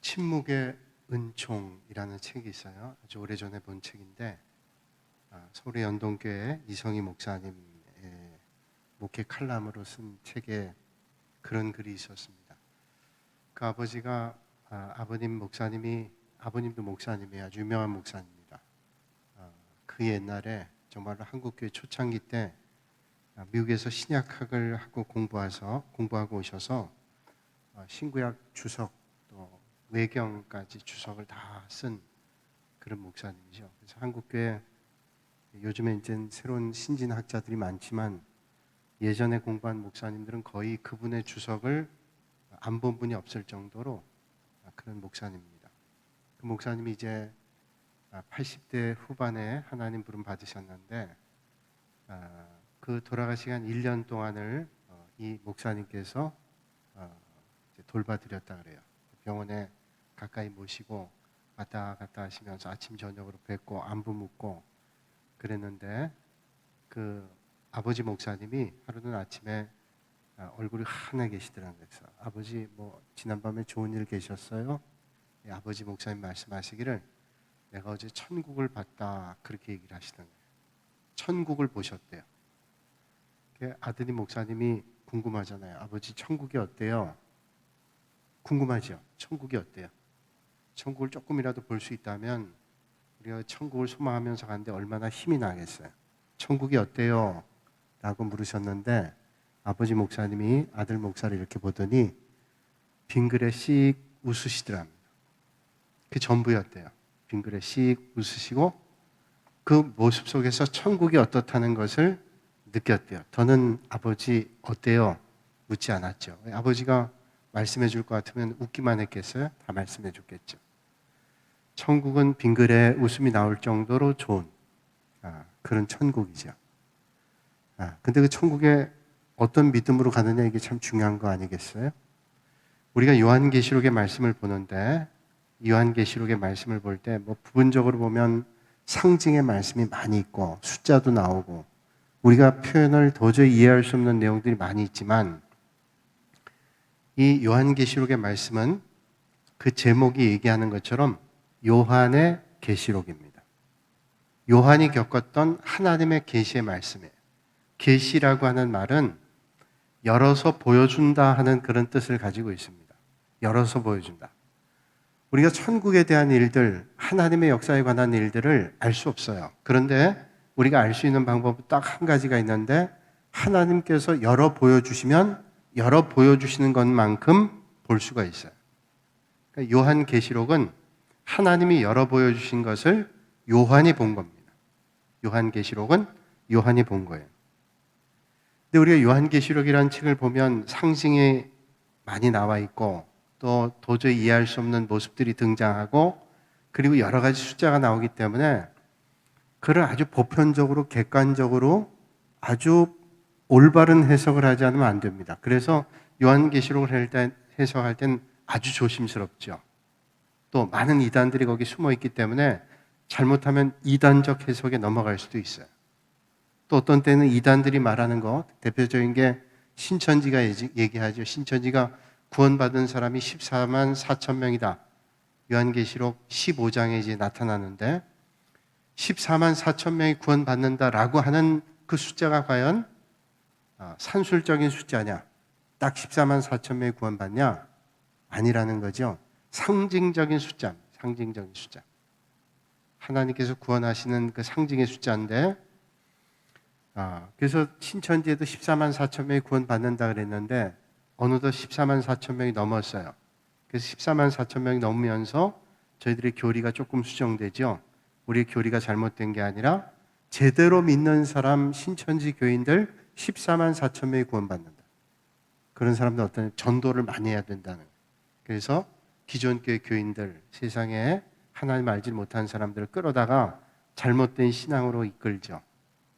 침묵의 은총이라는 책이 있어요. 아주 오래전에 본 책인데 서울의 연동교회 이성희 목사님의 목회 칼럼으로 쓴 책에 그런 글이 있었습니다. 그 아버지가 아버님도 목사님이에요. 아주 유명한 목사님입니다. 그 옛날에 정말로 한국교회 초창기 때 미국에서 신약학을 하고 공부하고 오셔서 신구약 주석 또 외경까지 주석을 다 쓴 그런 목사님이죠. 그래서 한국교회 요즘에 이제 새로운 신진학자들이 많지만 예전에 공부한 목사님들은 거의 그분의 주석을 안 본 분이 없을 정도로 그런 목사님입니다. 그 목사님이 이제 80대 후반에 하나님 부름 받으셨는데 그 돌아가시기 한 1년 동안을 이 목사님께서 돌봐드렸다 그래요. 병원에 가까이 모시고 왔다 갔다 하시면서 아침 저녁으로 뵙고 안부 묻고 그랬는데 그 아버지 목사님이 하루는 아침에 얼굴이 환해 계시더라고요. 그래서 아버지 뭐 지난밤에 좋은 일 계셨어요? 아버지 목사님 말씀하시기를 내가 어제 천국을 봤다 그렇게 얘기를 하시던 거예요. 천국을 보셨대요. 아드님 목사님이 궁금하잖아요. 아버지 천국이 어때요? 궁금하죠? 천국이 어때요? 천국을 조금이라도 볼 수 있다면 우리가 천국을 소망하면서 가는데 얼마나 힘이 나겠어요? 천국이 어때요? 라고 물으셨는데 아버지 목사님이 아들 목사를 이렇게 보더니 빙그레 씩 웃으시더랍니다. 그게 전부였대요. 빙그레 씩 웃으시고 그 모습 속에서 천국이 어떻다는 것을 느꼈대요. 더는 아버지 어때요? 묻지 않았죠. 아버지가 말씀해 줄 것 같으면 웃기만 했겠어요? 다 말씀해 줬겠죠. 천국은 빙그레 웃음이 나올 정도로 좋은 그런 천국이죠. 근데 그 천국에 어떤 믿음으로 가느냐 이게 참 중요한 거 아니겠어요? 우리가 요한계시록의 말씀을 보는데 요한계시록의 말씀을 볼 때 뭐 부분적으로 보면 상징의 말씀이 많이 있고 숫자도 나오고 우리가 표현을 도저히 이해할 수 없는 내용들이 많이 있지만 이 요한계시록의 말씀은 그 제목이 얘기하는 것처럼 요한의 계시록입니다. 요한이 겪었던 하나님의 계시의 말씀이에요. 계시라고 하는 말은 열어서 보여준다 하는 그런 뜻을 가지고 있습니다. 열어서 보여준다. 우리가 천국에 대한 일들, 하나님의 역사에 관한 일들을 알 수 없어요. 그런데 우리가 알 수 있는 방법은 딱 한 가지가 있는데 하나님께서 열어 보여주시면 열어 보여주시는 것만큼 볼 수가 있어요. 그러니까 요한계시록은 하나님이 열어 보여주신 것을 요한이 본 겁니다. 요한계시록은 요한이 본 거예요. 근데 우리가 요한계시록이라는 책을 보면 상징이 많이 나와 있고 또 도저히 이해할 수 없는 모습들이 등장하고 그리고 여러 가지 숫자가 나오기 때문에 그를 아주 보편적으로 객관적으로 아주 올바른 해석을 하지 않으면 안 됩니다. 그래서 요한계시록을 해석할 땐 아주 조심스럽죠. 또 많은 이단들이 거기 숨어 있기 때문에 잘못하면 이단적 해석에 넘어갈 수도 있어요. 또 어떤 때는 이단들이 말하는 거 대표적인 게 신천지가 얘기하죠. 신천지가 구원받은 사람이 14만 4천 명이다. 요한계시록 15장에 이제 나타나는데 14만 4천 명이 구원받는다라고 하는 그 숫자가 과연 산술적인 숫자냐? 딱 14만 4천 명이 구원받냐? 아니라는 거죠. 상징적인 숫자입니다. 상징적인 숫자. 하나님께서 구원하시는 그 상징의 숫자인데 그래서 신천지에도 14만 4천 명이 구원받는다 그랬는데 어느덧 14만 4천 명이 넘었어요. 그래서 14만 4천 명이 넘으면서 저희들의 교리가 조금 수정되죠. 우리 교리가 잘못된 게 아니라 제대로 믿는 사람 신천지 교인들 14만 4천 명이 구원받는다. 그런 사람들 어떤 전도를 많이 해야 된다는 거예요. 그래서 기존 교회 교인들 세상에 하나님 알지 못한 사람들을 끌어다가 잘못된 신앙으로 이끌죠.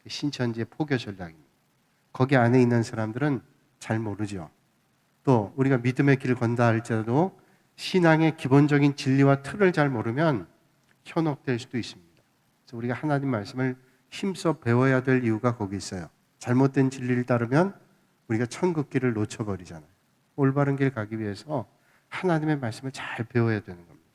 신천지의 포교 전략입니다. 거기 안에 있는 사람들은 잘 모르죠. 또 우리가 믿음의 길을 건다 할지라도 신앙의 기본적인 진리와 틀을 잘 모르면 현혹될 수도 있습니다. 그래서 우리가 하나님 말씀을 힘써 배워야 될 이유가 거기 있어요. 잘못된 진리를 따르면 우리가 천국 길을 놓쳐버리잖아요. 올바른 길 가기 위해서 하나님의 말씀을 잘 배워야 되는 겁니다.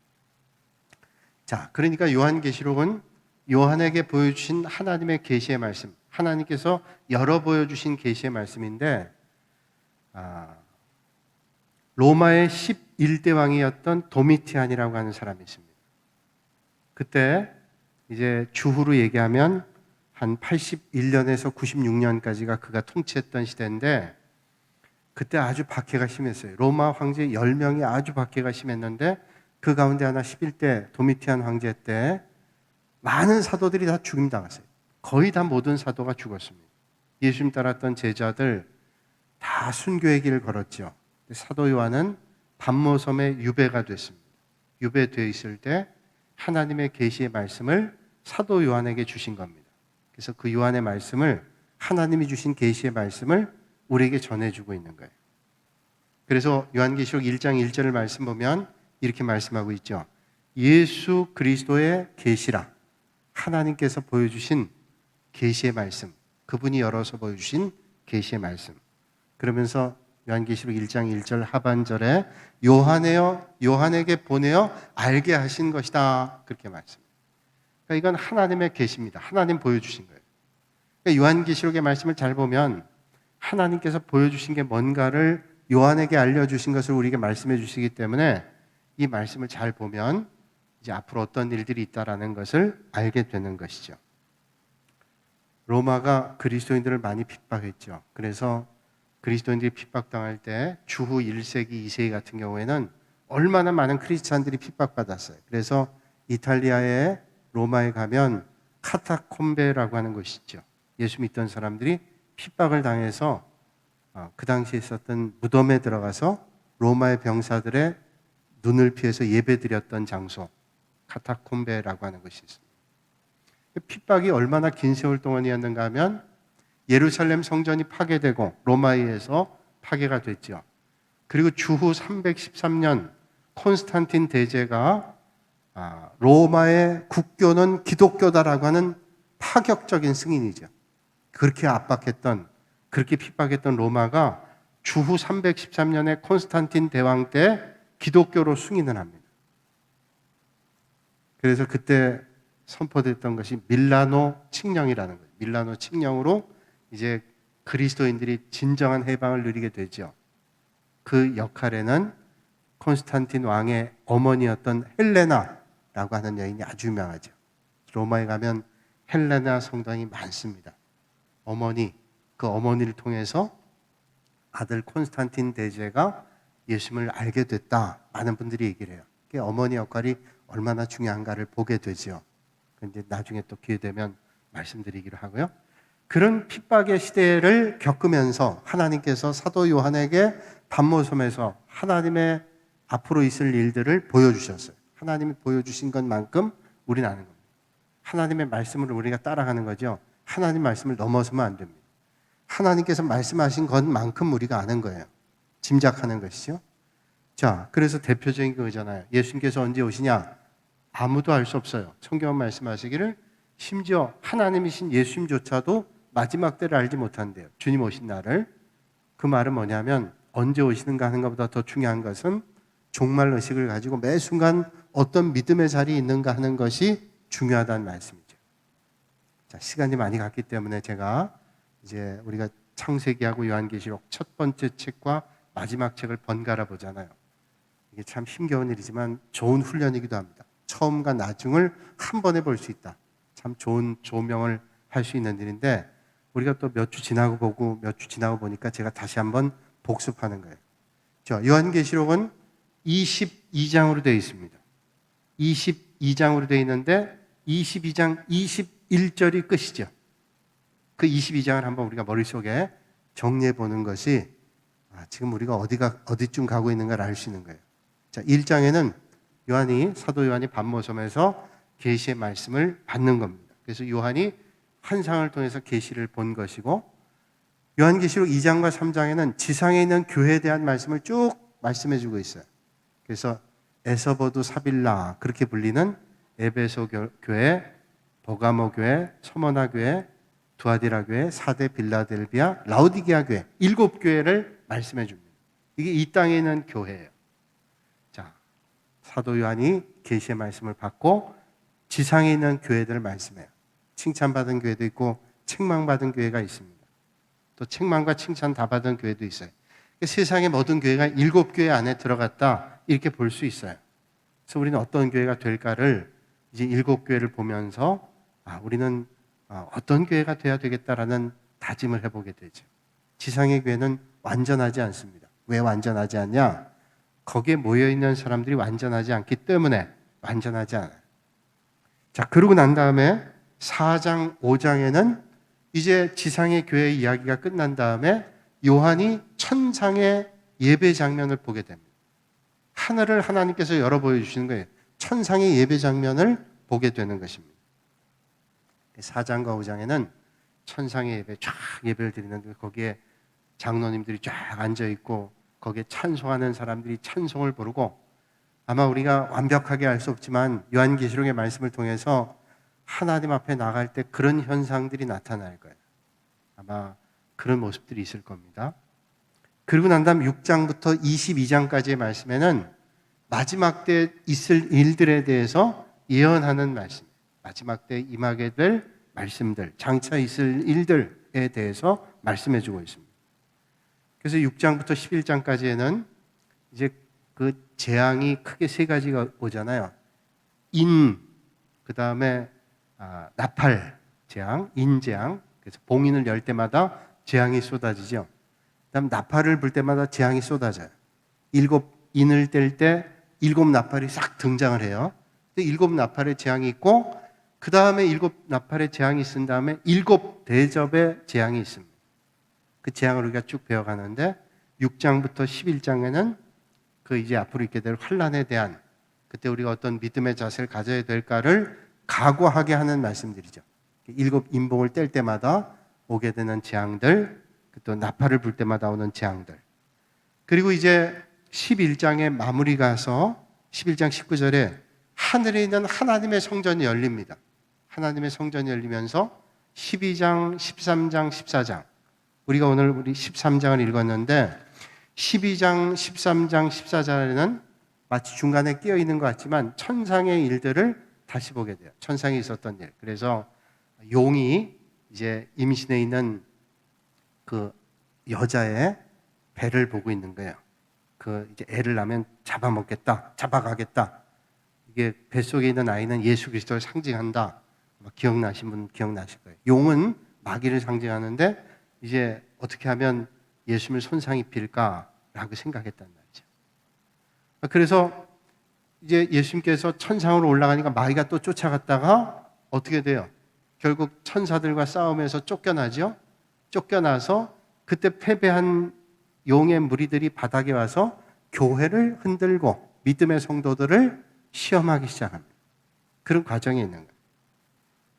자, 그러니까 요한계시록은 요한에게 보여주신 하나님의 계시의 말씀, 하나님께서 열어 보여주신 계시의 말씀인데, 로마의 11대 왕이었던 도미티안이라고 하는 사람이 있습니다. 그때 이제 주후로 얘기하면 한 81년에서 96년까지가 그가 통치했던 시대인데, 그때 아주 박해가 심했어요. 로마 황제 10명이 아주 박해가 심했는데, 그 가운데 하나 11대 도미티안 황제 때 많은 사도들이 다 죽임당했어요. 거의 다 모든 사도가 죽었습니다. 예수님 따랐던 제자들 다 순교의 길을 걸었죠. 사도 요한은 반모섬에 유배가 됐습니다. 유배되어 있을 때 하나님의 계시의 말씀을 사도 요한에게 주신 겁니다. 그래서 그 요한의 말씀을, 하나님이 주신 계시의 말씀을 우리에게 전해주고 있는 거예요. 그래서 요한계시록 1장 1절을 말씀 보면 이렇게 말씀하고 있죠. 예수 그리스도의 계시라, 하나님께서 보여주신 계시의 말씀, 그분이 열어서 보여주신 계시의 말씀. 그러면서 요한계시록 1장 1절 하반절에 요한에요, 요한에게 보내어 알게 하신 것이다, 그렇게 말씀합니다. 그러니까 이건 하나님의 계시입니다. 하나님 보여주신 거예요. 그러니까 요한계시록의 말씀을 잘 보면 하나님께서 보여주신 게 뭔가를 요한에게 알려주신 것을 우리에게 말씀해 주시기 때문에 이 말씀을 잘 보면 이제 앞으로 어떤 일들이 있다라는 것을 알게 되는 것이죠. 로마가 그리스도인들을 많이 핍박했죠. 그래서 그리스도인들이 핍박당할 때 주후 1세기, 2세기 같은 경우에는 얼마나 많은 크리스찬들이 핍박받았어요. 그래서 이탈리아의 로마에 가면 카타콤베라고 하는 곳이 있죠. 예수 믿던 사람들이 핍박을 당해서 그 당시에 있었던 무덤에 들어가서 로마의 병사들의 눈을 피해서 예배드렸던 장소, 카타콤베라고 하는 것이 있습니다. 핍박이 얼마나 긴 세월 동안이었는가 하면 예루살렘 성전이 파괴되고 로마에 의해서 파괴가 됐죠. 그리고 주후 313년 콘스탄틴 대제가 로마의 국교는 기독교다라고 하는 파격적인 승인이죠. 그렇게 압박했던, 그렇게 핍박했던 로마가 주후 313년에 콘스탄틴 대왕 때 기독교로 승인을 합니다. 그래서 그때 선포됐던 것이 밀라노 칙령이라는 거예요. 밀라노 칙령으로 이제 그리스도인들이 진정한 해방을 누리게 되죠. 그 역할에는 콘스탄틴 왕의 어머니였던 헬레나라고 하는 여인이 아주 유명하죠. 로마에 가면 헬레나 성당이 많습니다. 어머니, 그 어머니를 통해서 아들 콘스탄틴 대제가 예수님을 알게 됐다, 많은 분들이 얘기를 해요. 그 어머니 역할이 얼마나 중요한가를 보게 되죠. 근데 나중에 또 기회 되면 말씀드리기로 하고요. 그런 핍박의 시대를 겪으면서 하나님께서 사도 요한에게 반모섬에서 하나님의 앞으로 있을 일들을 보여주셨어요. 하나님이 보여주신 것만큼 우리는 아는 겁니다. 하나님의 말씀을 우리가 따라가는 거죠. 하나님 말씀을 넘어서면 안 됩니다. 하나님께서 말씀하신 것만큼 우리가 아는 거예요. 짐작하는 것이죠. 자, 그래서 대표적인 거잖아요. 예수님께서 언제 오시냐? 아무도 알 수 없어요. 성경은 말씀하시기를 심지어 하나님이신 예수님조차도 마지막 때를 알지 못한대요. 주님 오신 날을. 그 말은 뭐냐면 언제 오시는가 하는 것보다 더 중요한 것은 종말 의식을 가지고 매 순간 어떤 믿음의 자리에 있는가 하는 것이 중요하다는 말씀이죠. 자, 시간이 많이 갔기 때문에 제가 이제 우리가 창세기하고 요한계시록 첫 번째 책과 마지막 책을 번갈아 보잖아요. 이게 참 힘겨운 일이지만 좋은 훈련이기도 합니다. 처음과 나중을 한 번에 볼 수 있다. 참 좋은 조명을 할 수 있는 일인데 우리가 또 몇 주 지나고 보고 몇 주 지나고 보니까 제가 다시 한번 복습하는 거예요. 자, 요한계시록은 22장으로 되어 있습니다. 22장으로 되어 있는데 22장 21절이 끝이죠. 그 22장을 한번 우리가 머릿속에 정리해 보는 것이 지금 우리가 어디쯤 가고 있는가를 알 수 있는 거예요. 자, 1장에는 사도 요한이 반모섬에서 계시의 말씀을 받는 겁니다. 그래서 요한이 환상을 통해서 계시를 본 것이고, 요한계시록 2장과 3장에는 지상에 있는 교회에 대한 말씀을 쭉 말씀해 주고 있어요. 그래서 에서버두 사빌라 그렇게 불리는 에베소 교회, 버가모 교회, 서머나 교회, 두아디라 교회, 사데 빌라델비아, 라오디게아 교회 7 교회를 말씀해 줍니다. 이게 이 땅에 있는 교회예요. 사도 요한이 계시의 말씀을 받고 지상에 있는 교회들을 말씀해요. 칭찬받은 교회도 있고 책망받은 교회가 있습니다. 또 책망과 칭찬 다 받은 교회도 있어요. 세상의 모든 교회가 7교회 안에 들어갔다 이렇게 볼 수 있어요. 그래서 우리는 어떤 교회가 될까를 이제 7교회를 보면서 우리는 어떤 교회가 돼야 되겠다라는 다짐을 해보게 되죠. 지상의 교회는 완전하지 않습니다. 왜 완전하지 않냐? 거기에 모여있는 사람들이 완전하지 않기 때문에 완전하지 않아요. 자, 그러고 난 다음에 4장, 5장에는 이제 지상의 교회 이야기가 끝난 다음에 요한이 천상의 예배 장면을 보게 됩니다. 하늘을 하나님께서 열어 보여주시는 거예요. 천상의 예배 장면을 보게 되는 것입니다. 4장과 5장에는 천상의 예배, 쫙 예배를 드리는데 거기에 장로님들이 쫙 앉아있고 거기에 찬송하는 사람들이 찬송을 부르고 아마 우리가 완벽하게 알 수 없지만 요한계시록의 말씀을 통해서 하나님 앞에 나갈 때 그런 현상들이 나타날 거예요. 아마 그런 모습들이 있을 겁니다. 그리고 난 다음 6장부터 22장까지의 말씀에는 마지막 때 있을 일들에 대해서 예언하는 말씀, 마지막 때 임하게 될 말씀들, 장차 있을 일들에 대해서 말씀해 주고 있습니다. 그래서 6장부터 11장까지에는 이제 그 재앙이 크게 3가지가 오잖아요. 그 다음에 나팔 재앙, 인재앙. 그래서 봉인을 열 때마다 재앙이 쏟아지죠. 그다음 나팔을 불 때마다 재앙이 쏟아져요. 7인을 뗄 때 7나팔이 싹 등장을 해요. 7나팔의 재앙이 있고 그 다음에 7나팔의 재앙이 있은 다음에 7대접의 재앙이 있습니다. 그 재앙을 우리가 쭉 배워가는데 6장부터 11장에는 그 이제 앞으로 있게 될 환난에 대한 그때 우리가 어떤 믿음의 자세를 가져야 될까를 각오하게 하는 말씀들이죠. 7인봉을 뗄 때마다 오게 되는 재앙들, 또 나팔을 불 때마다 오는 재앙들. 그리고 이제 11장의 마무리 가서 11장 19절에 하늘에 있는 하나님의 성전이 열립니다. 하나님의 성전이 열리면서 12장, 13장, 14장. 우리가 오늘 우리 13장을 읽었는데 12장, 13장, 14장에는 마치 중간에 끼어 있는 것 같지만 천상의 일들을 다시 보게 돼요. 천상에 있었던 일. 그래서 용이 이제 임신해 있는 그 여자의 배를 보고 있는 거예요. 그 이제 애를 낳으면 잡아먹겠다, 잡아가겠다. 이게 뱃속에 있는 아이는 예수 그리스도를 상징한다. 기억나신 분 기억나실 거예요. 용은 마귀를 상징하는데 이제 어떻게 하면 예수님을 손상 입힐까라고 생각했단 말이죠. 그래서 이제 예수님께서 천상으로 올라가니까 마귀가 또 쫓아갔다가 어떻게 돼요? 결국 천사들과 싸우면서 쫓겨나죠. 쫓겨나서 그때 패배한 용의 무리들이 바닥에 와서 교회를 흔들고 믿음의 성도들을 시험하기 시작합니다. 그런 과정이 있는 거예요.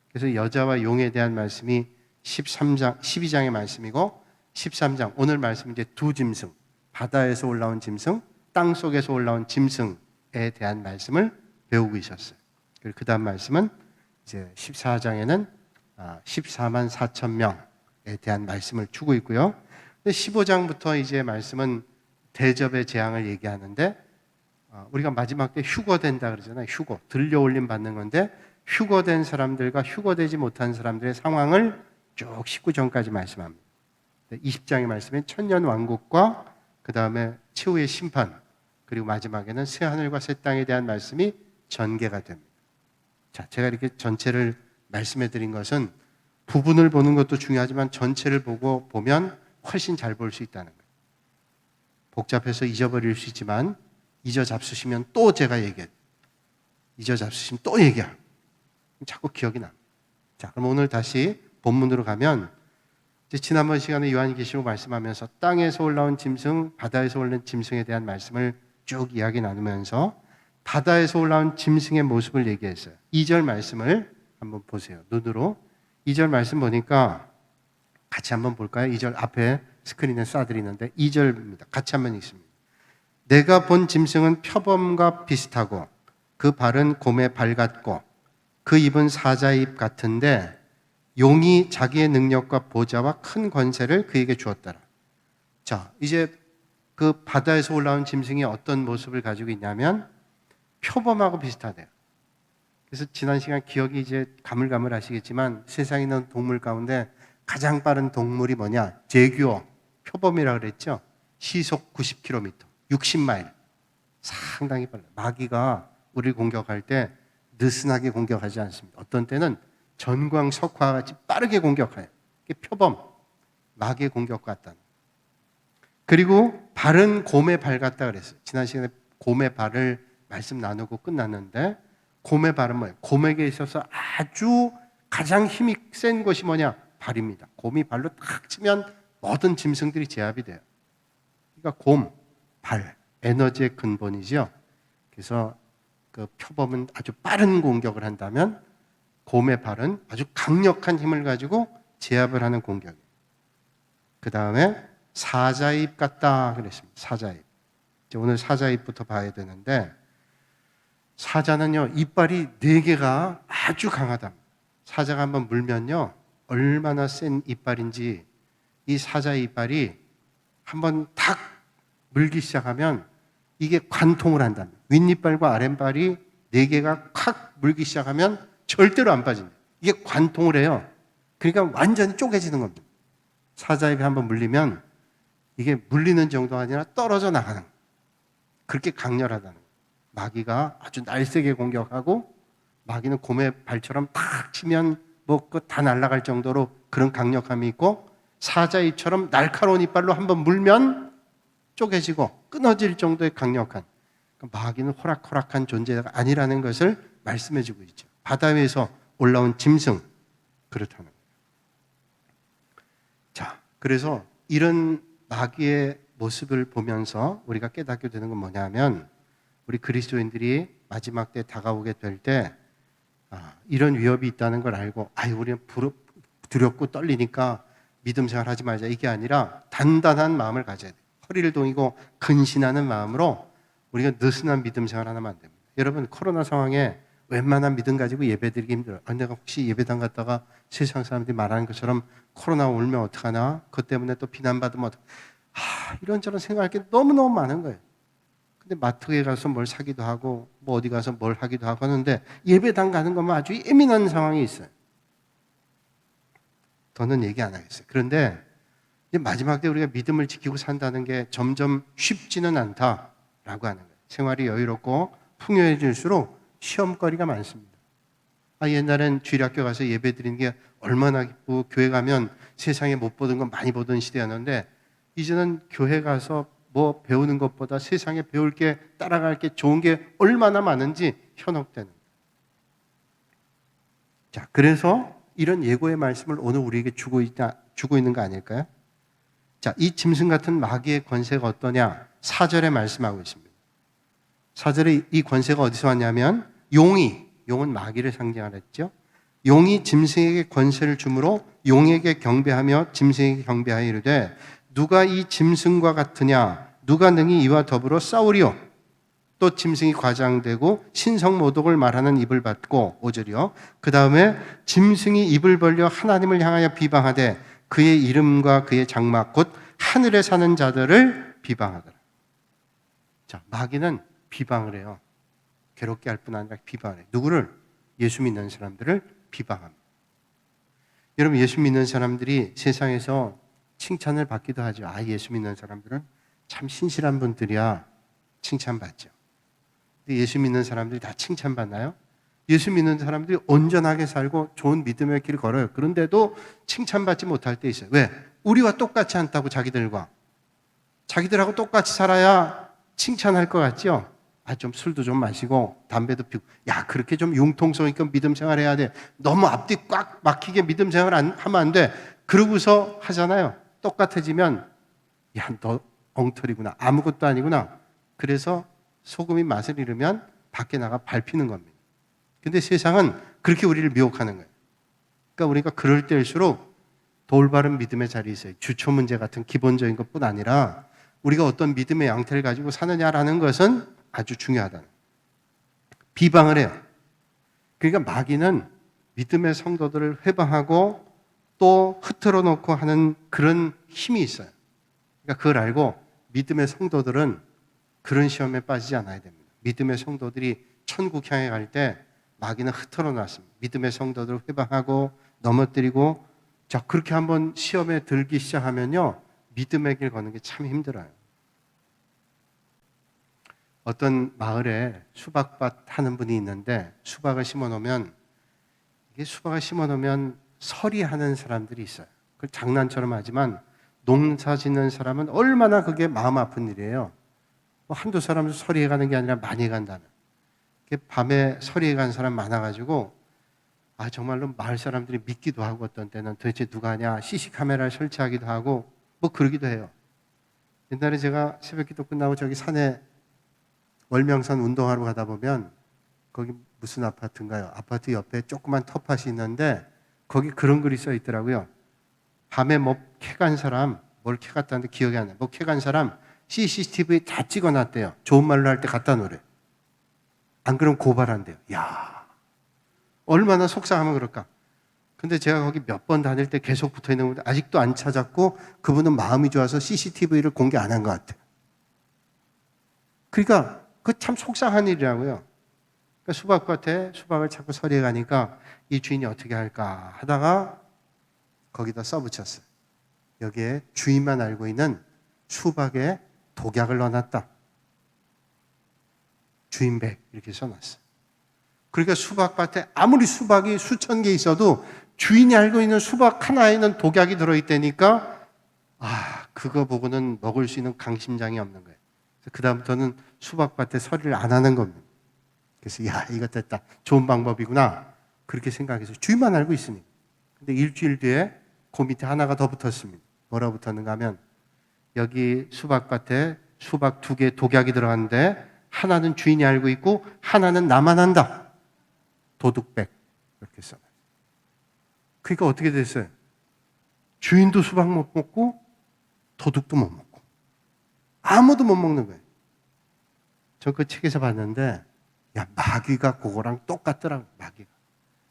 그래서 여자와 용에 대한 말씀이 13장, 12장의 말씀이고 13장, 오늘 말씀은 이제 두 짐승, 바다에서 올라온 짐승, 땅 속에서 올라온 짐승에 대한 말씀을 배우고 있었어요. 그리고 그 다음 말씀은 이제 14장에는 14만 4천 명에 대한 말씀을 주고 있고요. 15장부터 이제 말씀은 대접의 재앙을 얘기하는데 우리가 마지막 때 휴거된다 그러잖아요. 휴거, 들려올림 받는 건데 휴거된 사람들과 휴거되지 못한 사람들의 상황을 쭉 19장까지 말씀합니다. 20장의 말씀은 천년 왕국과 그 다음에 최후의 심판 그리고 마지막에는 새 하늘과 새 땅에 대한 말씀이 전개가 됩니다. 자, 제가 이렇게 전체를 말씀해 드린 것은 부분을 보는 것도 중요하지만 전체를 보면 훨씬 잘 볼 수 있다는 거예요. 복잡해서 잊어버릴 수 있지만 잊어잡수시면 또 제가 얘기해요. 잊어잡수시면 또 얘기해요. 자꾸 기억이 납니다. 자, 그럼 오늘 다시 본문으로 가면 이제 지난번 시간에 요한계시록 말씀하면서 땅에서 올라온 짐승, 바다에서 올라온 짐승에 대한 말씀을 쭉 이야기 나누면서 바다에서 올라온 짐승의 모습을 얘기했어요. 2절 말씀을 한번 보세요. 눈으로. 2절 말씀 보니까 같이 한번 볼까요? 2절 앞에 스크린에 쏴드리는데 2절입니다. 같이 한번 읽습니다. 내가 본 짐승은 표범과 비슷하고 그 발은 곰의 발 같고 그 입은 사자의 입 같은데 용이 자기의 능력과 보좌와 큰 권세를 그에게 주었더라. 자, 이제 그 바다에서 올라온 짐승이 어떤 모습을 가지고 있냐면 표범하고 비슷하대요. 그래서 지난 시간 기억이 이제 가물가물하시겠지만 세상에 있는 동물 가운데 가장 빠른 동물이 뭐냐? 제규어, 표범이라고 그랬죠? 시속 90km, 60마일. 상당히 빨라요. 마귀가 우리를 공격할 때 느슨하게 공격하지 않습니다. 어떤 때는 전광석화와 같이 빠르게 공격해요. 이게 표범, 마귀의 공격 같다는. 그리고 발은 곰의 발 같다 그랬어요. 지난 시간에 곰의 발을 말씀 나누고 끝났는데 곰의 발은 뭐예요? 곰에게 있어서 아주 가장 힘이 센 것이 뭐냐? 발입니다. 곰이 발로 탁 치면 모든 짐승들이 제압이 돼요. 그러니까 곰, 발, 에너지의 근본이죠. 그래서 그 표범은 아주 빠른 공격을 한다면 곰의 발은 아주 강력한 힘을 가지고 제압을 하는 공격이에요. 그 다음에 사자입 같다 그랬습니다. 사자입. 이제 오늘 사자입부터 봐야 되는데 사자는요 이빨이 4개가 아주 강하답니다. 사자가 한번 물면요 얼마나 센 이빨인지 이 사자의 이빨이 한번 탁 물기 시작하면 이게 관통을 한답니다. 윗이빨과 아랫이빨이 4개가 콱 물기 시작하면 절대로 안 빠진다. 이게 관통을 해요. 그러니까 완전히 쪼개지는 겁니다. 사자입이 한번 물리면 이게 물리는 정도가 아니라 떨어져 나가는 거예요. 그렇게 강렬하다는 거예요. 마귀가 아주 날쌔게 공격하고 마귀는 곰의 발처럼 탁 치면 뭐 다 날아갈 정도로 그런 강력함이 있고 사자입처럼 날카로운 이빨로 한번 물면 쪼개지고 끊어질 정도의 강력한 마귀는 호락호락한 존재가 아니라는 것을 말씀해 주고 있죠. 바다 위에서 올라온 짐승 그렇다는 거예요. 자, 그래서 이런 마귀의 모습을 보면서 우리가 깨닫게 되는 건 뭐냐면 우리 그리스도인들이 마지막 때 다가오게 될 때 이런 위협이 있다는 걸 알고 우리는 두렵고 떨리니까 믿음 생활하지 말자 이게 아니라 단단한 마음을 가져야 돼요. 허리를 동이고 근신하는 마음으로 우리가 느슨한 믿음 생활 하면 안 됩니다. 여러분 코로나 상황에 웬만한 믿음 가지고 예배드리기 힘들어요. 내가 혹시 예배당 갔다가 세상 사람들이 말하는 것처럼 코로나 오면 어떡하나? 그것 때문에 또 비난받으면 어떡하나? 이런저런 생각할 게 너무너무 많은 거예요. 근데 마트에 가서 뭘 사기도 하고 뭐 어디 가서 뭘 하기도 하고 하는데 예배당 가는 것만 아주 예민한 상황이 있어요. 더는 얘기 안 하겠어요. 그런데 이제 마지막 때 우리가 믿음을 지키고 산다는 게 점점 쉽지는 않다라고 하는 거예요. 생활이 여유롭고 풍요해질수록 시험거리가 많습니다. 옛날엔 주일학교 가서 예배 드리는 게 얼마나 기쁘고 교회 가면 세상에 못 보던 건 많이 보던 시대였는데 이제는 교회 가서 뭐 배우는 것보다 세상에 배울 게 따라갈 게 좋은 게 얼마나 많은지 현혹되는 거예요. 자, 그래서 이런 예고의 말씀을 오늘 우리에게 주고 있는 거 아닐까요? 자, 이 짐승 같은 마귀의 권세가 어떠냐? 4절에 말씀하고 있습니다. 4절에 이 권세가 어디서 왔냐면 용은 마귀를 상징하랬죠. 용이 짐승에게 권세를 주므로 용에게 경배하며 짐승에게 경배하여 이르되 누가 이 짐승과 같으냐? 누가 능히 이와 더불어 싸우리요? 또 짐승이 과장되고 신성모독을 말하는 입을 받고 5절이요. 그 다음에 짐승이 입을 벌려 하나님을 향하여 비방하되 그의 이름과 그의 장막 곧 하늘에 사는 자들을 비방하더라. 자, 마귀는 비방을 해요. 괴롭게 할 뿐 아니라 비방을 해요. 누구를? 예수 믿는 사람들을 비방합니다. 여러분 예수 믿는 사람들이 세상에서 칭찬을 받기도 하죠. 예수 믿는 사람들은 참 신실한 분들이야. 칭찬받죠. 근데 예수 믿는 사람들이 다 칭찬받나요? 예수 믿는 사람들이 온전하게 살고 좋은 믿음의 길을 걸어요. 그런데도 칭찬받지 못할 때 있어요. 왜? 우리와 똑같지 않다고 자기들하고 똑같이 살아야 칭찬할 것 같죠? 좀 술도 좀 마시고 담배도 피우고 그렇게 좀 융통성 있게 믿음 생활해야 돼. 너무 앞뒤 꽉 막히게 믿음 생활 하면 안 돼. 그러고서 하잖아요. 똑같아지면 너 엉터리구나. 아무것도 아니구나. 그래서 소금이 맛을 잃으면 밖에 나가 밟히는 겁니다. 근데 세상은 그렇게 우리를 미혹하는 거예요. 그러니까 우리가 그럴 때일수록 돌바른 믿음의 자리에 있어요. 주초 문제 같은 기본적인 것뿐 아니라 우리가 어떤 믿음의 양태를 가지고 사느냐라는 것은 아주 중요하다는 거예요. 비방을 해요. 그러니까 마귀는 믿음의 성도들을 회방하고 또 흐트러 놓고 하는 그런 힘이 있어요. 그러니까 그걸 알고 믿음의 성도들은 그런 시험에 빠지지 않아야 됩니다. 믿음의 성도들이 천국 향해 갈 때 마귀는 흩어져 놨습니다. 믿음의 성도들을 회방하고 넘어뜨리고, 자, 그렇게 한번 시험에 들기 시작하면요, 믿음의 길 걷는 게 참 힘들어요. 어떤 마을에 수박밭 하는 분이 있는데, 수박을 심어 놓으면, 이게 수박을 심어 놓으면 서리하는 사람들이 있어요. 그 장난처럼 하지만 농사 짓는 사람은 얼마나 그게 마음 아픈 일이에요. 뭐 한두 사람 서리해 가는 게 아니라 많이 간다는. 밤에 서리해 간 사람 많아가지고, 아, 정말로 마을 사람들이 믿기도 하고, 어떤 때는 도대체 누가 하냐, CC 카메라를 설치하기도 하고, 뭐 그러기도 해요. 옛날에 제가 새벽 기도 끝나고 저기 산에 월명산 운동하러 가다 보면, 거기 무슨 아파트인가요? 아파트 옆에 조그만 텃밭이 있는데, 거기 그런 글이 써 있더라고요. 밤에 뭐 캐간 사람, 뭘 캐갔다는데 기억이 안 나요. 뭐 캐간 사람 CCTV 다 찍어놨대요. 좋은 말로 할 때 갖다 놓으래. 안 그러면 고발한대요. 야, 얼마나 속상하면 그럴까. 근데 제가 거기 몇 번 다닐 때 계속 붙어 있는 건데 아직도 안 찾았고, 그분은 마음이 좋아서 CCTV를 공개 안 한 것 같아요. 그러니까 그 참 속상한 일이라고요. 그러니까 수박밭에 수박을 자꾸 서리해 가니까 이 주인이 어떻게 할까 하다가 거기다 써붙였어요. 여기에 주인만 알고 있는 수박에 독약을 넣어놨다. 주인백 이렇게 써놨어요. 그러니까 수박밭에 아무리 수박이 수천 개 있어도 주인이 알고 있는 수박 하나에는 독약이 들어있다니까, 아, 그거 보고는 먹을 수 있는 강심장이 없는 거예요. 그 다음부터는 수박밭에 서리를 안 하는 겁니다. 그래서 야, 이거 됐다. 좋은 방법이구나. 그렇게 생각해서 주인만 알고 있으니. 근데 일주일 뒤에 그 밑에 하나가 더 붙었습니다. 뭐라 붙었는가 하면, 여기 수박밭에 수박 2개 독약이 들어갔는데 하나는 주인이 알고 있고 하나는 나만 한다. 도둑백. 이렇게 써요. 그러니까 어떻게 됐어요? 주인도 수박 못 먹고 도둑도 못 먹고 아무도 못 먹는 거예요. 저 그 책에서 봤는데, 야, 마귀가 그거랑 똑같더라고.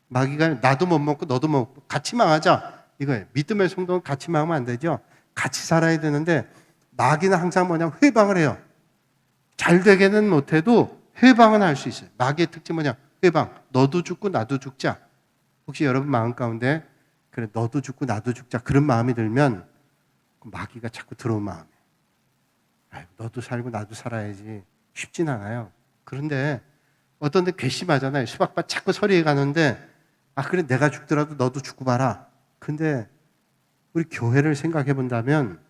마귀가 나도 못 먹고 너도 못 먹고 같이 망하자 이거예요. 믿음의 성도는 같이 망하면 안 되죠. 같이 살아야 되는데, 마귀는 항상 뭐냐, 회방을 해요. 잘 되게는 못해도 회방은 할 수 있어요. 마귀의 특징 뭐냐, 회방. 너도 죽고 나도 죽자. 혹시 여러분 마음 가운데 그래, 너도 죽고 나도 죽자, 그런 마음이 들면 마귀가 자꾸 들어온 마음이에요. 아유, 너도 살고 나도 살아야지. 쉽진 않아요. 그런데 어떤 데 괘씸하잖아요. 수박밭 자꾸 서리해 가는데, 아, 그래, 내가 죽더라도 너도 죽고 봐라. 근데 우리 교회를 생각해 본다면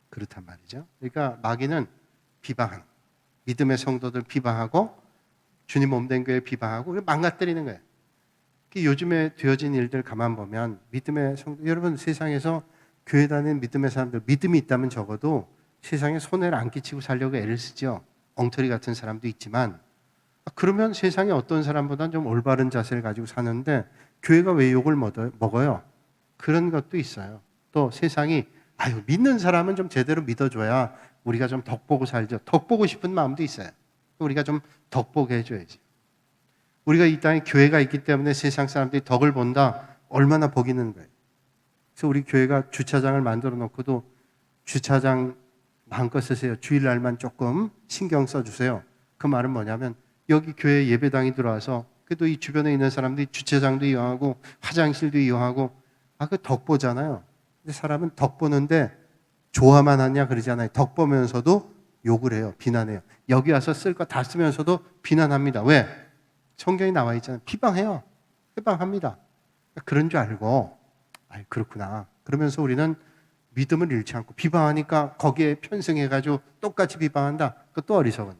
그렇단 말이죠. 그러니까 마귀는 비방하는, 믿음의 성도들 비방하고 주님 몸된 교회 비방하고 망가뜨리는 거예요. 요즘에 되어진 일들 가만 보면 믿음의 성도, 여러분 세상에서 교회 다니는 믿음의 사람들, 믿음이 있다면 적어도 세상에 손해를 안 끼치고 살려고 애를 쓰죠. 엉터리 같은 사람도 있지만, 그러면 세상에 어떤 사람보다는 좀 올바른 자세를 가지고 사는데 교회가 왜 욕을 먹어요? 그런 것도 있어요. 또 세상이, 아유, 믿는 사람은 좀 제대로 믿어줘야 우리가 좀 덕보고 살죠. 덕보고 싶은 마음도 있어요. 우리가 좀 덕보게 해줘야지. 우리가 이 땅에 교회가 있기 때문에 세상 사람들이 덕을 본다. 얼마나 복 있는 거예요. 그래서 우리 교회가 주차장을 만들어 놓고도 주차장 마음껏 쓰세요. 주일날만 조금 신경 써주세요. 그 말은 뭐냐면, 여기 교회 예배당이 들어와서 그래도 이 주변에 있는 사람들이 주차장도 이용하고 화장실도 이용하고, 아, 그 덕보잖아요. 근데 사람은 덕보는데 좋아만 하냐 그러잖아요. 덕보면서도 욕을 해요. 비난해요. 여기 와서 쓸 거 다 쓰면서도 비난합니다. 왜? 성경이 나와 있잖아요. 비방해요. 해방합니다. 그런 줄 알고, 아, 그렇구나. 그러면서 우리는 믿음을 잃지 않고, 비방하니까 거기에 편승해가지고 똑같이 비방한다. 그것도 어리석은.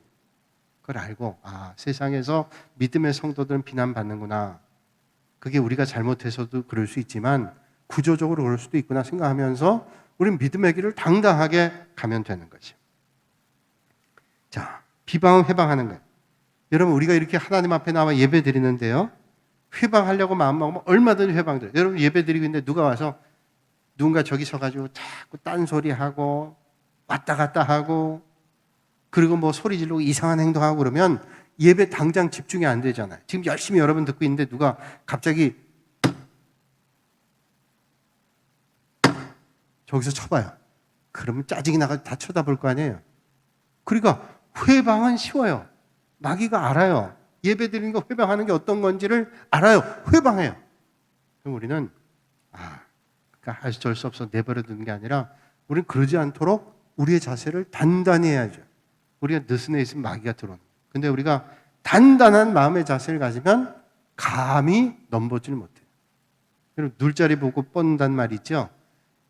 그걸 알고, 아, 세상에서 믿음의 성도들은 비난받는구나. 그게 우리가 잘못해서도 그럴 수 있지만 구조적으로 그럴 수도 있구나 생각하면서 우리는 믿음의 길을 당당하게 가면 되는 거죠. 자, 비방은 회방하는 거예요. 여러분, 우리가 이렇게 하나님 앞에 나와 예배 드리는데요, 회방하려고 마음먹으면 얼마든지 회방돼요. 여러분, 예배 드리고 있는데 누가 와서, 누군가 저기 서가지고 자꾸 딴소리하고 왔다 갔다 하고, 그리고 뭐 소리 지르고 이상한 행동하고 그러면 예배 당장 집중이 안 되잖아요. 지금 열심히 여러분 듣고 있는데 누가 갑자기 저기서 쳐봐요. 그러면 짜증이 나가지고 다 쳐다볼 거 아니에요. 그러니까 회방은 쉬워요. 마귀가 알아요. 예배 드리는 거 회방하는 게 어떤 건지를 알아요. 회방해요. 그럼 우리는 그러니까 어쩔 수 없어 내버려 두는 게 아니라 우리는 그러지 않도록 우리의 자세를 단단히 해야죠. 우리가 느슨해 있으면 마귀가 들어오는 거예요. 근데 우리가 단단한 마음의 자세를 가지면 감히 넘보지를 못해요. 그리고 눌자리 보고 뻗는단 말이 있죠.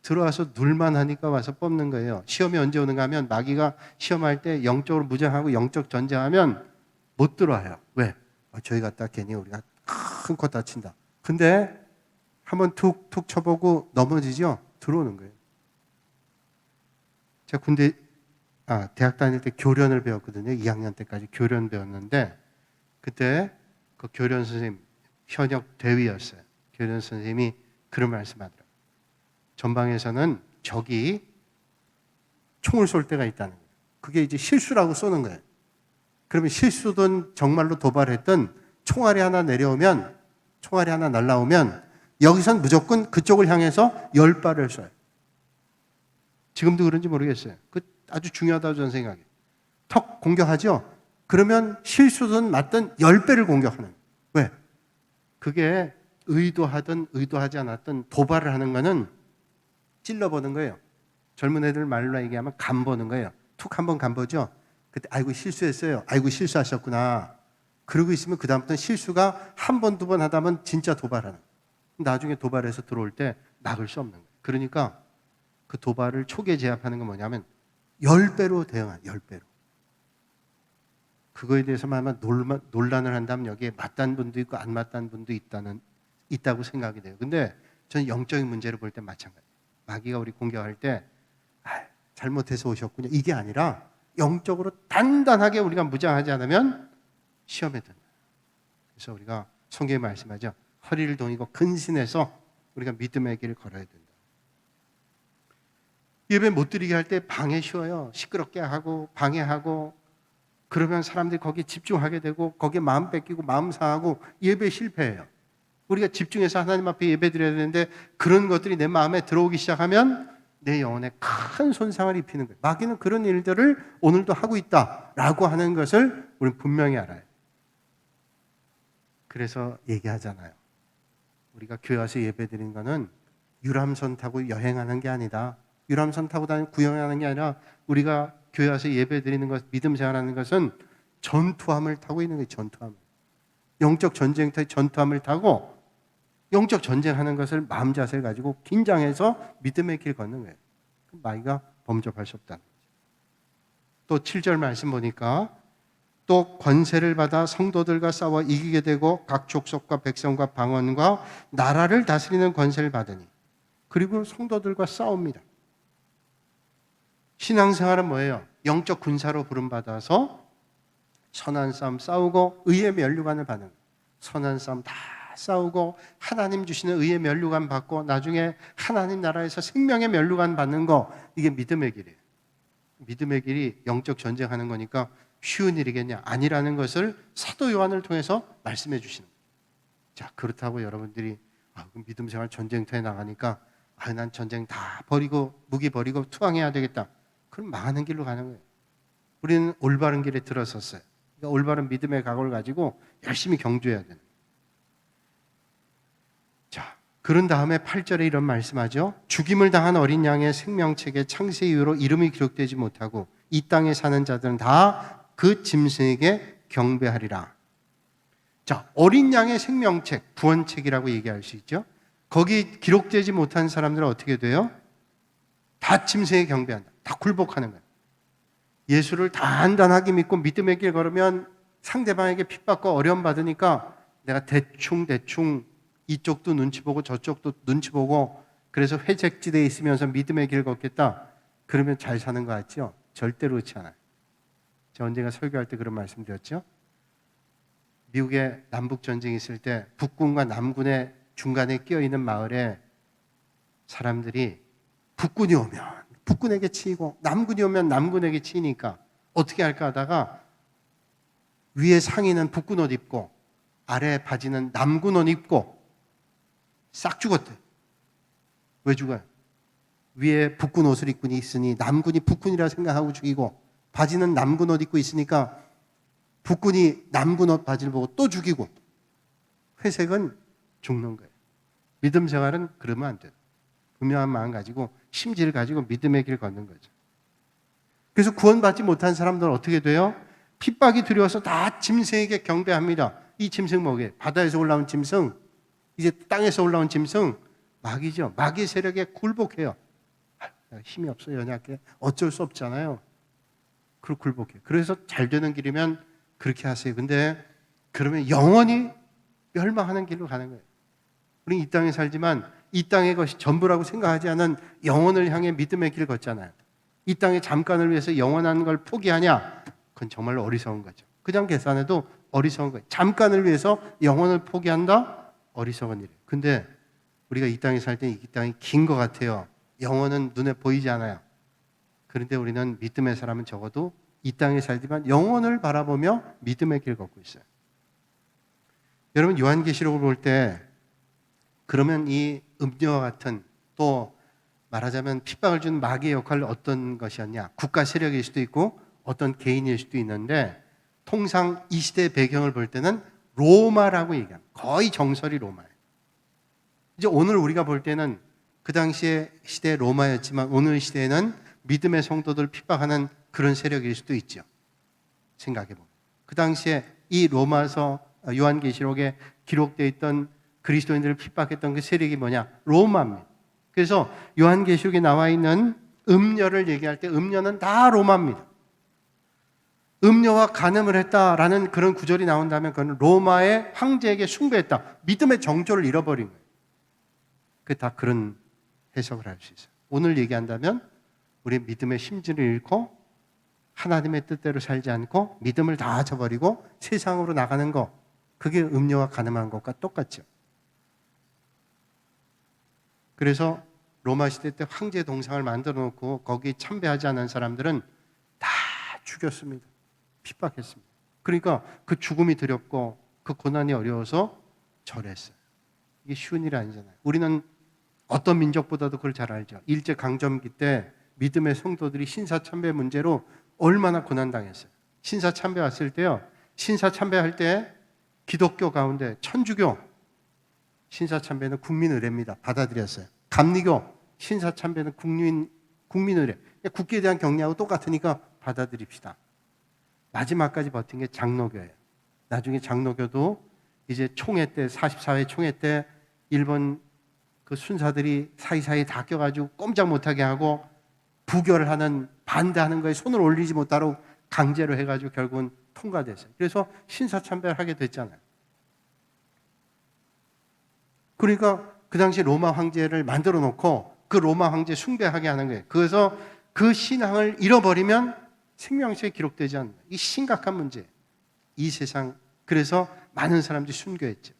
들어와서 눌만 하니까 와서 뽑는 거예요. 시험이 언제 오는가 하면 마귀가 시험할 때 영적으로 무장하고 영적 전쟁하면 못 들어와요. 왜? 저희 갔다 괜히 우리가 큰 코 다친다. 근데 한번 툭툭 쳐보고 넘어지죠? 들어오는 거예요. 제가 대학 다닐 때 교련을 배웠거든요. 2학년 때까지 교련 배웠는데 그때 그 교련 선생님 현역 대위였어요. 교련 선생님이 그런 말씀하더라고요. 전방에서는 적이 총을 쏠 때가 있다는 거예요. 그게 이제 실수라고 쏘는 거예요. 그러면 실수든 정말로 도발했든 총알이 하나 내려오면, 총알이 하나 날라오면 여기선 무조건 그쪽을 향해서 10발을 쏴요. 지금도 그런지 모르겠어요. 그 아주 중요하다고 저는 생각해요. 턱 공격하죠? 그러면 실수든 맞든 10배를 공격하는 거예요. 왜? 그게 의도하든 의도하지 않았든 도발을 하는 거는 찔러보는 거예요. 젊은 애들 말로 얘기하면 간보는 거예요. 툭 한번 간보죠? 그때 아이고 실수했어요. 아이고 실수하셨구나. 그러고 있으면 그 다음부터는 실수가 한 번, 두 번 하다 보면 진짜 도발하는 거예요. 나중에 도발해서 들어올 때 막을 수 없는 거예요. 그러니까 그 도발을 초기에 제압하는 건 뭐냐면 10배로 대응하는 10배로. 그거에 대해서만 아마 논란을 한다면 여기에 맞다는 분도 있고 안 맞다는 분도 있다고 생각이 돼요. 근데 저는 영적인 문제를 볼 때 마찬가지예요. 마귀가 우리 공격할 때 잘못해서 오셨군요. 이게 아니라 영적으로 단단하게 우리가 무장하지 않으면 시험에 든다. 그래서 우리가 성경에 말씀하죠. 허리를 동이고 근신해서 우리가 믿음의 길을 걸어야 된다. 예배 못 드리게 할 때 방해 쉬워요. 시끄럽게 하고 방해하고 그러면 사람들이 거기에 집중하게 되고 거기에 마음 뺏기고 마음 상하고 예배 실패해요. 우리가 집중해서 하나님 앞에 예배 드려야 되는데 그런 것들이 내 마음에 들어오기 시작하면 내 영혼에 큰 손상을 입히는 거예요. 마귀는 그런 일들을 오늘도 하고 있다라고 하는 것을 우리는 분명히 알아요. 그래서 얘기하잖아요. 우리가 교회 와서 예배 드리는 거는 유람선 타고 여행하는 게 아니다. 유람선 타고 다니는 구경하는 게 아니라 우리가 교회 와서 예배 드리는 것, 믿음 생활하는 것은 전투함을 타고 있는 거예요. 전투함을. 영적 전쟁터의 전투함을 타고 영적 전쟁하는 것을 마음 자세를 가지고 긴장해서 믿음의 길 걷는 거예요. 마귀가 범접할 수 없다는 거죠. 또 7절 말씀 보니까 또 권세를 받아 성도들과 싸워 이기게 되고 각 족속과 백성과 방언과 나라를 다스리는 권세를 받으니 그리고 성도들과 싸웁니다. 신앙생활은 뭐예요? 영적 군사로 부름받아서 선한 싸움 싸우고 의의 면류관을 받는 거예요. 선한 싸움 다 싸우고 하나님 주시는 의의 면류관 받고 나중에 하나님 나라에서 생명의 면류관 받는 거, 이게 믿음의 길이에요. 믿음의 길이 영적 전쟁하는 거니까 쉬운 일이겠냐? 아니라는 것을 사도 요한을 통해서 말씀해 주시는 거예요. 자, 그렇다고 여러분들이 믿음 생활 전쟁터에 나가니까 난 전쟁 다 버리고 무기 버리고 투항해야 되겠다. 그럼 망하는 길로 가는 거예요. 우리는 올바른 길에 들어섰어요. 그러니까 올바른 믿음의 각오를 가지고 열심히 경주해야 되는 거예요. 자, 그런 다음에 8절에 이런 말씀하죠. 죽임을 당한 어린 양의 생명책에 창세 이후로 이름이 기록되지 못하고 이 땅에 사는 자들은 다 그 짐승에게 경배하리라. 자, 어린 양의 생명책, 구원책이라고 얘기할 수 있죠. 거기 기록되지 못한 사람들은 어떻게 돼요? 다 짐승에 경배한다. 다 굴복하는 거예요. 예수를 단단하게 믿고 믿음의 길 걸으면 상대방에게 핍박과 어려움 받으니까 내가 대충 이쪽도 눈치 보고 저쪽도 눈치 보고 그래서 회색지대에 있으면서 믿음의 길 걷겠다. 그러면 잘 사는 거 같죠? 절대로 그렇지 않아요. 제가 언젠가 설교할 때 그런 말씀 드렸죠? 미국에 남북전쟁이 있을 때 북군과 남군의 중간에 끼어있는 마을에 사람들이 북군이 오면 북군에게 치이고 남군이 오면 남군에게 치니까 어떻게 할까 하다가 위에 상의는 북군 옷 입고 아래 바지는 남군 옷 입고 싹 죽었대. 왜 죽어요? 위에 북군 옷을 입고 있으니 남군이 북군이라 생각하고 죽이고 바지는 남군 옷 입고 있으니까 북군이 남군 옷 바지를 보고 또 죽이고 회색은 죽는 거예요. 믿음 생활은 그러면 안 돼요. 분명한 마음 가지고 심지를 가지고 믿음의 길 걷는 거죠. 그래서 구원받지 못한 사람들은 어떻게 돼요? 핍박이 두려워서 다 짐승에게 경배합니다. 이 짐승 뭐게? 바다에서 올라온 짐승, 이제 땅에서 올라온 짐승, 마귀죠. 마귀 세력에 굴복해요. 힘이 없어, 연약해. 어쩔 수 없잖아요. 그걸 굴복해요. 그래서 잘 되는 길이면 그렇게 하세요. 근데 그러면 영원히 멸망하는 길로 가는 거예요. 우리는 이 땅에 살지만 이 땅의 것이 전부라고 생각하지 않은 영혼을 향해 믿음의 길 걷잖아요. 이 땅의 잠깐을 위해서 영원한 걸 포기하냐? 그건 정말로 어리석은 거죠. 그냥 계산해도 어리석은 거예요. 잠깐을 위해서 영혼을 포기한다? 어리석은 일이에요. 근데 우리가 이 땅에 살 때 이 땅이 긴 것 같아요. 영혼은 눈에 보이지 않아요. 그런데 우리는 믿음의 사람은 적어도 이 땅에 살지만 영혼을 바라보며 믿음의 길 걷고 있어요. 여러분 요한계시록을 볼 때 그러면 이 음녀와 같은 또 말하자면 핍박을 주는 마귀의 역할은 어떤 것이었냐? 국가 세력일 수도 있고 어떤 개인일 수도 있는데 통상 이 시대의 배경을 볼 때는 로마라고 얘기합니다. 거의 정설이 로마예요. 이제 오늘 우리가 볼 때는 그 당시의 시대 로마였지만 오늘 시대에는 믿음의 성도들을 핍박하는 그런 세력일 수도 있죠. 생각해보면. 그 당시에 이 로마서 요한계시록에 기록되어 있던 그리스도인들을 핍박했던 그 세력이 뭐냐? 로마입니다. 그래서 요한계시록에 나와 있는 음녀를 얘기할 때 음녀는 다 로마입니다. 음녀와 간음을 했다라는 그런 구절이 나온다면 그건 로마의 황제에게 숭배했다. 믿음의 정조를 잃어버린 거예요. 그게 다 그런 해석을 할 수 있어요. 오늘 얘기한다면 우리 믿음의 심지를 잃고 하나님의 뜻대로 살지 않고 믿음을 다 저버리고 세상으로 나가는 거, 그게 음녀와 간음한 것과 똑같죠. 그래서 로마 시대 때 황제 동상을 만들어 놓고 거기 참배하지 않은 사람들은 다 죽였습니다. 핍박했습니다. 그러니까 그 죽음이 두렵고 그 고난이 어려워서 절했어요. 이게 쉬운 일이 아니잖아요. 우리는 어떤 민족보다도 그걸 잘 알죠. 일제강점기 때 믿음의 성도들이 신사참배 문제로 얼마나 고난당했어요. 신사참배 왔을 때요. 신사참배할 때 기독교 가운데 천주교 신사참배는 국민의례입니다. 받아들였어요. 감리교 신사참배는 국민의례. 국기에 대한 경례하고 똑같으니까 받아들입시다. 마지막까지 버틴 게 장로교예요. 나중에 장로교도 이제 총회 때 44회 총회 때 일본 그 순사들이 사이사이 다 껴가지고 꼼짝 못하게 하고 부결을 하는 반대하는 거에 손을 올리지 못하도록 강제로 해가지고 결국은 통과됐어요. 그래서 신사참배를 하게 됐잖아요. 그러니까 그 당시 로마 황제를 만들어 놓고 그 로마 황제 숭배하게 하는 거예요. 그래서 그 신앙을 잃어버리면 생명수에 기록되지 않는 이 심각한 문제. 이 세상 그래서 많은 사람들이 순교했죠.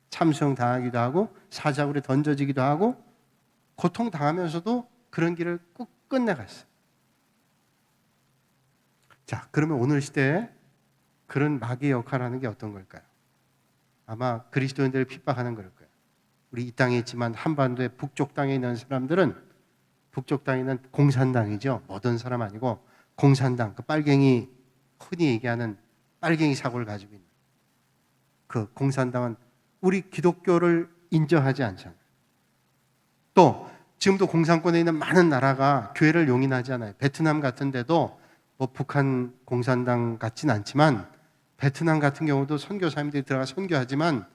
참수형 당하기도 하고 사자굴에 던져지기도 하고 고통 당하면서도 그런 길을 꼭 끝내갔어요. 자, 그러면 오늘 시대에 그런 마귀의 역할을 하는 게 어떤 걸까요? 아마 그리스도인들을 핍박하는 걸 거예요. 우리 이 땅에 있지만 한반도의 북쪽 땅에 있는 사람들은 북쪽 땅에 있는 공산당이죠. 모든 사람 아니고 공산당, 그 빨갱이 흔히 얘기하는 빨갱이 사고를 가지고 있는 그 공산당은 우리 기독교를 인정하지 않잖아요. 또 지금도 공산권에 있는 많은 나라가 교회를 용인하지 않아요. 베트남 같은 데도 뭐 북한 공산당 같진 않지만 베트남 같은 경우도 선교사님들이 들어가 선교하지만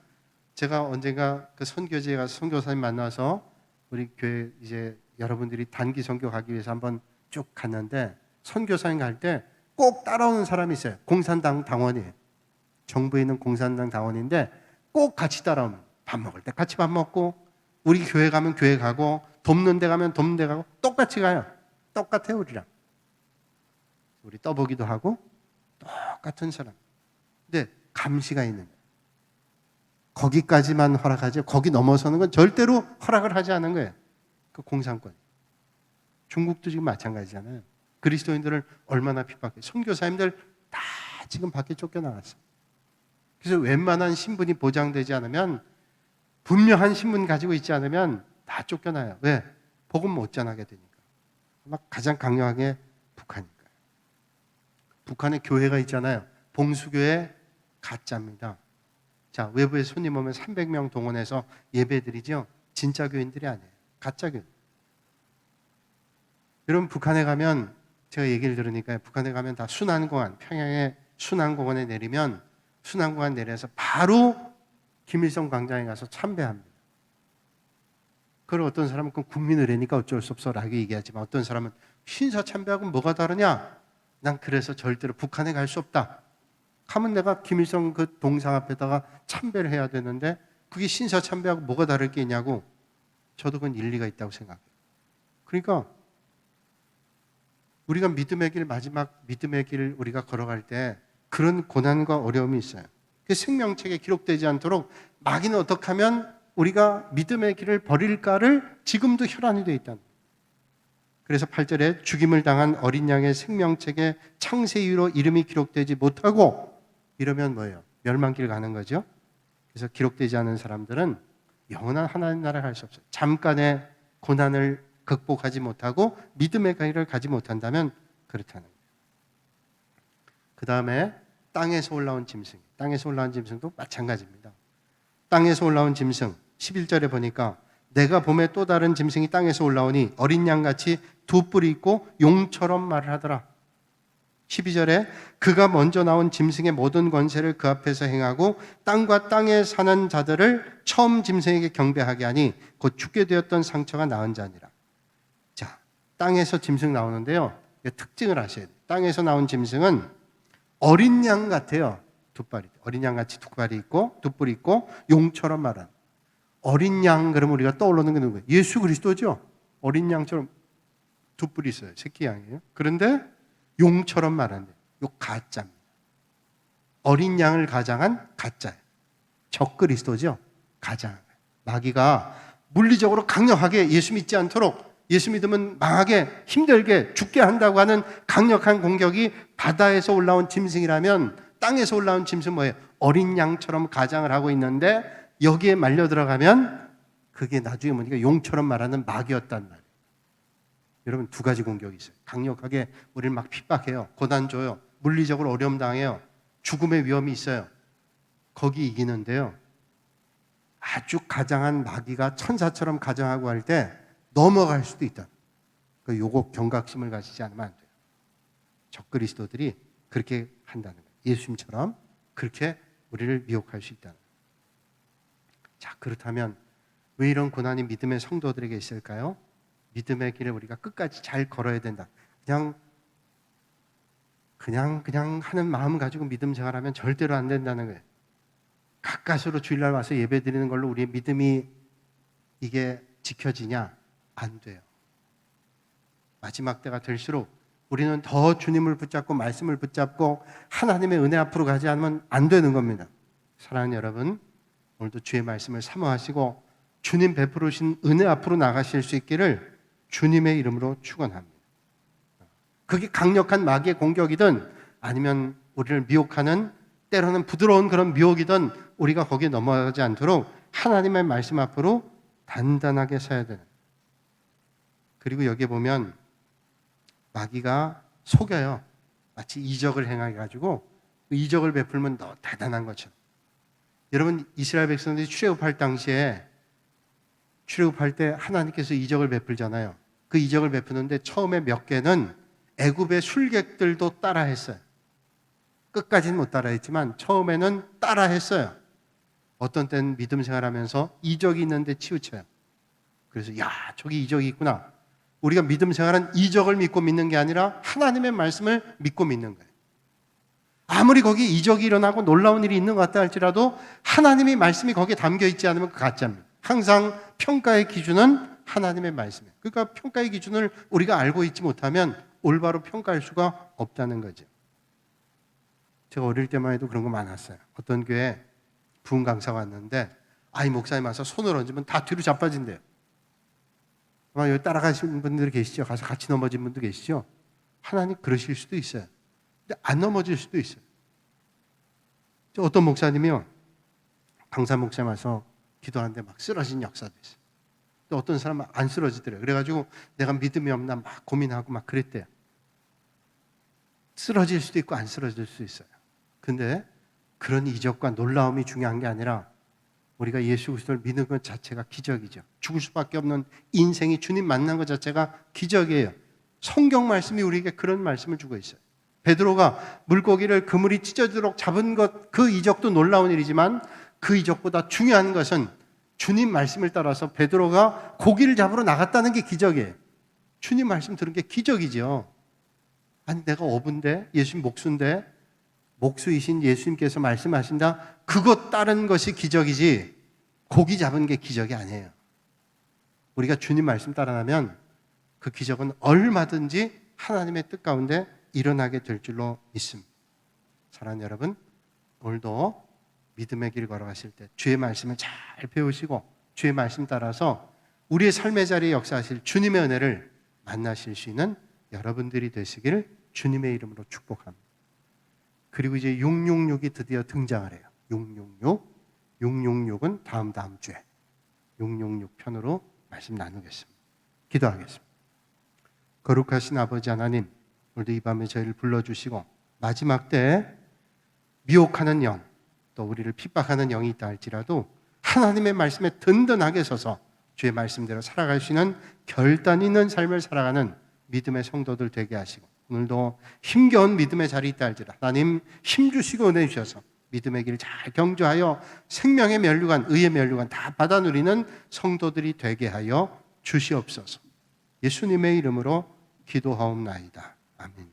제가 언젠가 그 선교지에 가서 선교사님 만나서 우리 교회 이제 여러분들이 단기 선교 가기 위해서 한번 쭉 갔는데 선교사님 갈 때 꼭 따라오는 사람이 있어요. 공산당 당원이에요. 정부에 있는 공산당 당원인데 꼭 같이 따라오면 밥 먹을 때 같이 밥 먹고 우리 교회 가면 교회 가고 돕는 데 가면 돕는 데 가고 똑같이 가요. 똑같아요 우리랑. 우리 떠보기도 하고 똑같은 사람. 근데 감시가 있는 거예요. 거기까지만 허락하죠. 거기 넘어서는 건 절대로 허락을 하지 않은 거예요. 그 공산권. 중국도 지금 마찬가지잖아요. 그리스도인들을 얼마나 핍박해요. 선교사님들 다 지금 밖에 쫓겨나갔어요. 그래서 웬만한 신분이 보장되지 않으면 분명한 신분 가지고 있지 않으면 다 쫓겨나요. 왜? 복음 못 전하게 되니까. 막 가장 강력하게 북한이니까요. 북한에 교회가 있잖아요. 봉수교회 가짜입니다. 자, 외부에 손님 오면 300명 동원해서 예배드리죠. 진짜 교인들이 아니에요. 가짜 교인. 여러분 북한에 가면 제가 얘기를 들으니까 북한에 가면 다 순안공원, 평양의 순안공원에 내리면 순안공원 내려서 바로 김일성 광장에 가서 참배합니다. 그걸 어떤 사람은 국민의례니까 어쩔 수 없어라고 얘기하지만 어떤 사람은 신사 참배하고 뭐가 다르냐? 난 그래서 절대로 북한에 갈 수 없다. 하면 내가 김일성 그 동상 앞에다가 참배를 해야 되는데 그게 신사 참배하고 뭐가 다를 게 있냐고. 저도 그건 일리가 있다고 생각해요. 그러니까 우리가 믿음의 길, 마지막 믿음의 길을 우리가 걸어갈 때 그런 고난과 어려움이 있어요. 그 생명책에 기록되지 않도록 마귀는 어떻게 하면 우리가 믿음의 길을 버릴까를 지금도 혈안이 되어 있다는 거예요. 그래서 8절에 죽임을 당한 어린 양의 생명책에 창세 이후로 이름이 기록되지 못하고 이러면 뭐예요? 멸망길 가는 거죠. 그래서 기록되지 않은 사람들은 영원한 하나님 나라를 갈 수 없어요. 잠깐의 고난을 극복하지 못하고 믿음의 길을 가지 못한다면 그렇다는 거예요. 그 다음에 땅에서 올라온 짐승. 땅에서 올라온 짐승도 마찬가지입니다. 땅에서 올라온 짐승 11절에 보니까 내가 봄에 또 다른 짐승이 땅에서 올라오니 어린 양같이 두 뿔이 있고 용처럼 말을 하더라. 12절에 그가 먼저 나온 짐승의 모든 권세를 그 앞에서 행하고 땅과 땅에 사는 자들을 처음 짐승에게 경배하게 하니 곧 죽게 되었던 상처가 나은 자니라. 자, 땅에서 짐승 나오는데요. 특징을 아셔야 돼요. 땅에서 나온 짐승은 어린 양 같아요. 두 발이. 어린 양같이 두 발이 있고 두 뿔이 있고 용처럼 말하는. 어린 양 그러면 우리가 떠오르는 게 누구예요? 예수 그리스도죠. 어린 양처럼 두 뿔이 있어요. 새끼 양이에요. 그런데 용처럼 말하는데 요 가짜입니다. 어린 양을 가장한 가짜예요. 적 그리스도죠. 가장. 마귀가 물리적으로 강력하게 예수 믿지 않도록 예수 믿으면 망하게 힘들게 죽게 한다고 하는 강력한 공격이 바다에서 올라온 짐승이라면 땅에서 올라온 짐승은 뭐예요? 어린 양처럼 가장을 하고 있는데 여기에 말려 들어가면 그게 나중에 보니까 용처럼 말하는 마귀였단 말이에요. 여러분 두 가지 공격이 있어요. 강력하게 우리를 막 핍박해요. 고난 줘요. 물리적으로 어려움 당해요. 죽음의 위험이 있어요. 거기 이기는데요. 아주 가장한 마귀가 천사처럼 가장하고 할 때 넘어갈 수도 있다. 요거 경각심을 가지지 않으면 안 돼요. 적그리스도들이 그렇게 한다는 거예요. 예수님처럼 그렇게 우리를 미혹할 수 있다는 거예요. 자, 그렇다면 왜 이런 고난이 믿음의 성도들에게 있을까요? 믿음의 길을 우리가 끝까지 잘 걸어야 된다. 그냥 하는 마음 가지고 믿음 생활하면 절대로 안 된다는 거예요. 가까스로 주일날 와서 예배 드리는 걸로 우리의 믿음이 이게 지켜지냐? 안 돼요. 마지막 때가 될수록 우리는 더 주님을 붙잡고 말씀을 붙잡고 하나님의 은혜 앞으로 가지 않으면 안 되는 겁니다. 사랑하는 여러분, 오늘도 주의 말씀을 사모하시고 주님 베풀으신 은혜 앞으로 나가실 수 있기를 주님의 이름으로 축원합니다. 그게 강력한 마귀의 공격이든 아니면 우리를 미혹하는 때로는 부드러운 그런 미혹이든 우리가 거기에 넘어가지 않도록 하나님의 말씀 앞으로 단단하게 서야 되는. 그리고 여기에 보면 마귀가 속여요. 마치 이적을 행해가지고 이적을 베풀면 더 대단한 것처럼. 여러분 이스라엘 백성들이 출애굽할 당시에 출애굽할 때 하나님께서 이적을 베풀잖아요. 그 이적을 베푸는데 처음에 몇 개는 애굽의 술객들도 따라했어요. 끝까지는 못 따라했지만 처음에는 따라했어요. 어떤 때는 믿음 생활하면서 이적이 있는데 치우쳐요. 그래서 야 저기 이적이 있구나. 우리가 믿음 생활은 이적을 믿고 믿는 게 아니라 하나님의 말씀을 믿고 믿는 거예요. 아무리 거기 이적이 일어나고 놀라운 일이 있는 것 같다 할지라도 하나님의 말씀이 거기에 담겨 있지 않으면 그 가짜입니다. 항상 평가의 기준은 하나님의 말씀이에요. 그러니까 평가의 기준을 우리가 알고 있지 못하면 올바로 평가할 수가 없다는 거죠. 제가 어릴 때만 해도 그런 거 많았어요. 어떤 교회에 부흥 강사가 왔는데 아이 목사님 와서 손을 얹으면 다 뒤로 자빠진대요. 아마 여기 따라가시는 분들 계시죠? 가서 같이 넘어진 분도 계시죠? 하나님 그러실 수도 있어요. 근데 안 넘어질 수도 있어요. 어떤 목사님이요. 강사 목사님 와서 기도하는데 막 쓰러진 역사도 있어요. 또 어떤 사람은 안 쓰러지더래요. 그래가지고 내가 믿음이 없나 막 고민하고 막 그랬대요. 쓰러질 수도 있고 안 쓰러질 수도 있어요. 근데 그런 이적과 놀라움이 중요한 게 아니라 우리가 예수 그리스도를 믿는 것 자체가 기적이죠. 죽을 수밖에 없는 인생이 주님 만난 것 자체가 기적이에요. 성경 말씀이 우리에게 그런 말씀을 주고 있어요. 베드로가 물고기를 그물이 찢어지도록 잡은 것, 그 이적도 놀라운 일이지만 그 이적보다 중요한 것은 주님 말씀을 따라서 베드로가 고기를 잡으러 나갔다는 게 기적이에요. 주님 말씀 들은 게 기적이죠. 아니 내가 어부인데 예수님 목수인데 목수이신 예수님께서 말씀하신다. 그것 따른 것이 기적이지 고기 잡은 게 기적이 아니에요. 우리가 주님 말씀 따라가면 그 기적은 얼마든지 하나님의 뜻 가운데 일어나게 될 줄로 믿습니다. 사랑하는 여러분, 오늘도 믿음의 길 걸어가실 때 주의 말씀을 잘 배우시고 주의 말씀 따라서 우리의 삶의 자리에 역사하실 주님의 은혜를 만나실 수 있는 여러분들이 되시길 주님의 이름으로 축복합니다. 그리고 이제 666이 드디어 등장을 해요. 666. 666은 다음 주에 666 편으로 말씀 나누겠습니다. 기도하겠습니다. 거룩하신 아버지 하나님, 오늘도 이 밤에 저희를 불러주시고 마지막 때에 미혹하는 영, 또 우리를 핍박하는 영이 있다 할지라도 하나님의 말씀에 든든하게 서서 주의 말씀대로 살아갈 수 있는 결단 있는 삶을 살아가는 믿음의 성도들 되게 하시고 오늘도 힘겨운 믿음의 자리 있다 할지라도 하나님 힘주시고 은혜 주셔서 믿음의 길 잘 경주하여 생명의 면류관, 의의 면류관 다 받아 누리는 성도들이 되게 하여 주시옵소서. 예수님의 이름으로 기도하옵나이다. 아멘.